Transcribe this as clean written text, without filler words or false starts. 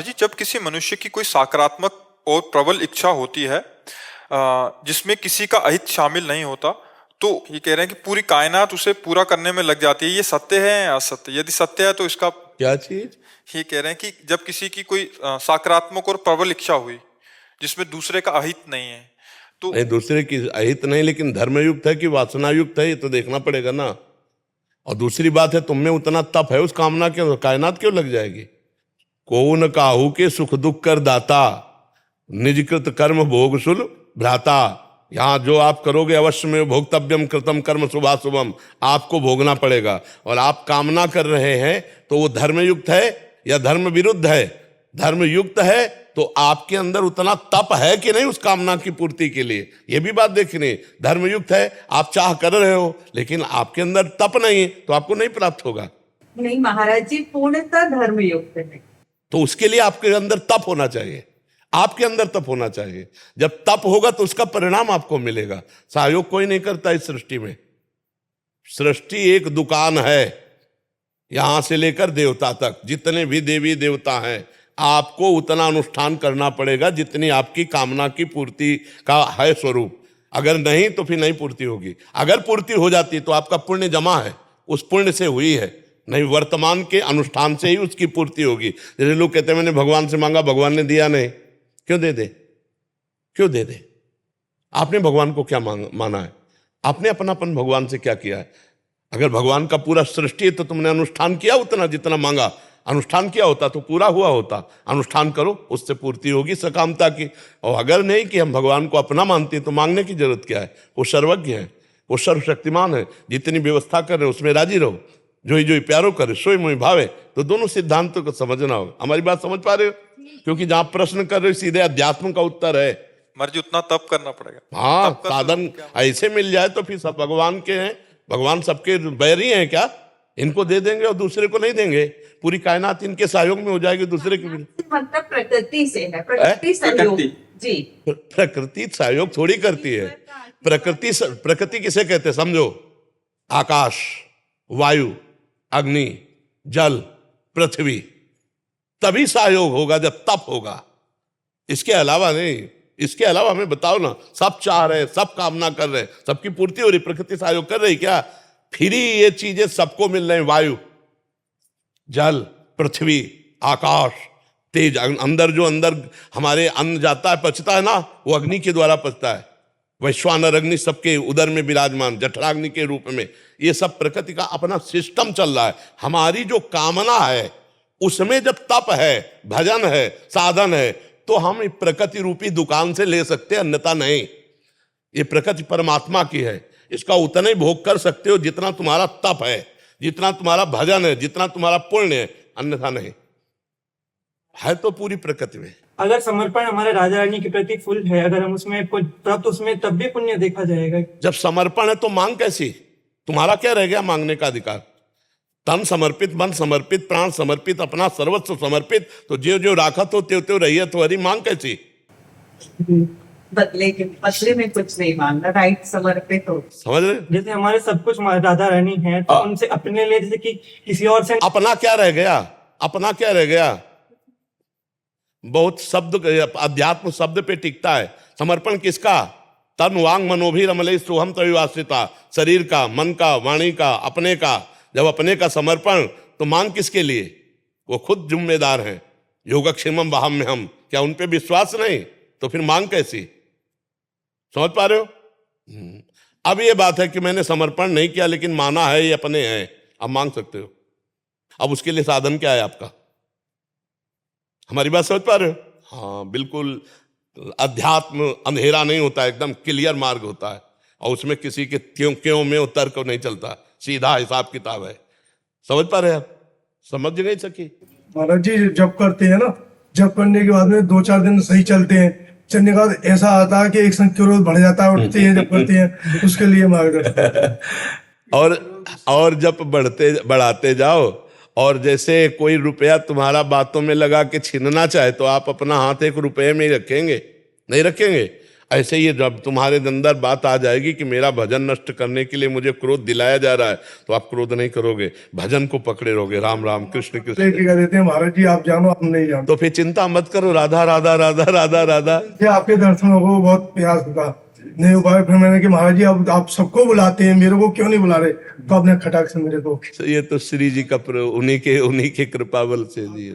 जी, जब किसी मनुष्य की कोई सकारात्मक और प्रबल इच्छा होती है जिसमें किसी का अहित शामिल नहीं होता, तो ये कह रहे हैं कि पूरी कायनात उसे पूरा करने में लग जाती है। ये सत्य है या असत्य? यदि सत्य है तो इसका क्या चीज? ये कह रहे हैं कि जब किसी की कोई सकारात्मक और प्रबल इच्छा हुई जिसमें दूसरे का अहित नहीं है, तो नहीं, दूसरे की अहित नहीं, लेकिन धर्मयुक्त है कि वासनायुक्त है, ये तो देखना पड़ेगा ना। और दूसरी बात है, तुम में उतना तप है, उस कामना के कायनात क्यों लग जाएगी? को न काहू के सुख दुख कर दाता, निजकृत कर्म भोग सुल भ्राता। यहाँ जो आप करोगे अवश्य में भोक्तव्यम कृतम कर्म शुभाशुभम, आपको भोगना पड़ेगा। और आप कामना कर रहे हैं तो वो धर्मयुक्त है या धर्म विरुद्ध है? धर्मयुक्त है तो आपके अंदर उतना तप है कि नहीं उस कामना की पूर्ति के लिए, ये भी बात देखनी। धर्मयुक्त है, आप चाह कर रहे हो लेकिन आपके अंदर तप नहीं, तो आपको नहीं प्राप्त होगा। नहीं महाराज जी, पूर्णतः धर्मयुक्त है तो उसके लिए आपके अंदर तप होना चाहिए, आपके अंदर तप होना चाहिए। जब तप होगा तो उसका परिणाम आपको मिलेगा। सहयोग कोई नहीं करता इस सृष्टि में। सृष्टि एक दुकान है, यहां से लेकर देवता तक जितने भी देवी देवता हैं, आपको उतना अनुष्ठान करना पड़ेगा जितनी आपकी कामना की पूर्ति का है स्वरूप। अगर नहीं तो फिर नहीं पूर्ति होगी। अगर पूर्ति हो जाती तो आपका पुण्य जमा है, उस पुण्य से हुई है, नहीं वर्तमान के अनुष्ठान से ही उसकी पूर्ति होगी। जैसे लोग कहते हैं मैंने भगवान से मांगा, भगवान ने दिया नहीं, क्यों दे दे? क्यों दे दे? आपने भगवान को क्या माना है? आपने अपनापन भगवान से क्या किया है? अगर भगवान का पूरा सृष्टि है तो तुमने अनुष्ठान किया उतना जितना मांगा, अनुष्ठान किया होता तो पूरा हुआ होता। अनुष्ठान करो, उससे पूर्ति होगी सकामता की। और अगर नहीं कि हम भगवान को अपना मानते हैं तो मांगने की जरूरत क्या है? वो सर्वज्ञ है, वो सर्वशक्तिमान है। जितनी व्यवस्था कर रहे हो उसमें राजी रहो, जो ही प्यारो करे सोई मोहि भावे। तो दोनों सिद्धांतों को समझना होगा। हमारी बात समझ पा रहे हो? क्योंकि जहां प्रश्न कर रहे हो सीधे अध्यात्म का उत्तर है। मर्जी उतना तप करना पड़ेगा। हाँ, तप का साधन स्वरूप क्या? ऐसे मिल जाए तो फिर सब भगवान के हैं। भगवान सबके बैरी हैं क्या? इनको दे देंगे और दूसरे को नहीं देंगे? पूरी कायनात इनके सहयोग में हो जाएगी, दूसरे के भी। मतलब प्रकृति से है, प्रकृति सहयोग जी। प्रकृति सहयोग थोड़ी करती है। प्रकृति किसे कहते हैं समझो? आकाश, वायु, अग्नि, जल, पृथ्वी। तभी सहयोग होगा जब तप होगा, इसके अलावा नहीं। इसके अलावा हमें बताओ ना, सब चाह रहे, सब कामना कर रहे, सबकी पूर्ति हो रही, प्रकृति सहयोग कर रही क्या? फिर ही ये चीजें सबको मिल रही। वायु, जल, पृथ्वी, आकाश, तेज। अंदर जो अंदर हमारे अन्न जाता है, पचता है ना, वो अग्नि के द्वारा पचता है। वैश्वानर अग्नि सबके उदर में विराजमान, जठराग्नि के रूप में। ये सब प्रकृति का अपना सिस्टम चल रहा है। हमारी जो कामना है उसमें जब तप है, भजन है, साधन है, तो हम प्रकृति रूपी दुकान से ले सकते हैं, अन्यथा नहीं। ये प्रकृति परमात्मा की है, इसका उतना ही भोग कर सकते हो जितना तुम्हारा तप है, जितना तुम्हारा भजन है, जितना तुम्हारा पुण्य है, अन्यथा नहीं है। तो पूरी प्रकृति में अगर समर्पण हमारे राजा रानी के प्रति फुल है, अगर हम उसमें तब तो उसमें तब भी पुण्य देखा जाएगा। जब समर्पण है तो मांग कैसी? तुम्हारा क्या रह गया मांगने का अधिकार? तन समर्पित, मन समर्पित, प्राण समर्पित, अपना सर्वस्व समर्पित। तो जो जो राखत हो त्यो त्यो रहिए, तो हरी मांग कैसी? बदले में कुछ नहीं मांगना, राइट? समर्पित हो, समझ रहे? जैसे हमारे सब कुछ राधा रानी है, तो उनसे अपने लिए जैसे कि किसी और से अपना क्या रह गया? अपना क्या रह गया? बहुत शब्द अध्यात्म शब्द पे टिकता है। समर्पण किसका? तन वांग मनोभी रमले सोहम तविवासिता। शरीर का, मन का, वाणी का, अपने का। जब अपने का समर्पण, तो मांग किसके लिए? वो खुद जिम्मेदार हैं। योगक्षेमम वहाम्यहम, क्या उन पे विश्वास नहीं? तो फिर मांग कैसी? समझ पा रहे हो? अब ये बात है कि मैंने समर्पण नहीं किया लेकिन माना है, ये अपने हैं, अब मांग सकते हो। अब उसके लिए साधन क्या है आपका? हमारी बात समझ पा रहे हो? हाँ, बिल्कुल। अध्यात्म अंधेरा नहीं होता, एकदम क्लियर मार्ग होता है। और उसमें किसी के क्यों क्यों में तर्क नहीं चलता, सीधा हिसाब किताब है। समझ पा रहे हैं आप? समझ नहीं सकी? महाराज जी, जब करते हैं ना, जब करने के बाद में 2-4 दिन सही चलते हैं, चलने के बाद ऐसा आता है कि एक संक्रोध बढ़ जाता है, उठते हैं जब करते हैं, उसके लिए मार्गदर्शन। और जब बढ़ाते जाओ, और जैसे कोई रुपया तुम्हारा बातों में लगा के छीनना चाहे तो आप अपना हाथ एक रुपये में ही रखेंगे? नहीं रखेंगे। ऐसे ही जब तुम्हारे अंदर बात आ जाएगी कि मेरा भजन नष्ट करने के लिए मुझे क्रोध दिलाया जा रहा है, तो आप क्रोध नहीं करोगे, भजन को पकड़े रहोगे, राम राम कृष्ण कृष्ण। लेके कह देते हैं महाराज जी आप जानो हम नहीं जानते। तो फिर चिंता मत करो, राधा राधा राधा राधा राधा। ये आपके दर्शनों को बहुत प्रयास होता नहीं हो पाया, फिर मैंने कि महाराज जी आप सबको बुलाते हैं, मेरे को क्यों नहीं बुला रहे? तो आपने खटाक से मेरे को, ये तो श्री जी का उन्हीं के कृपा बल से जी।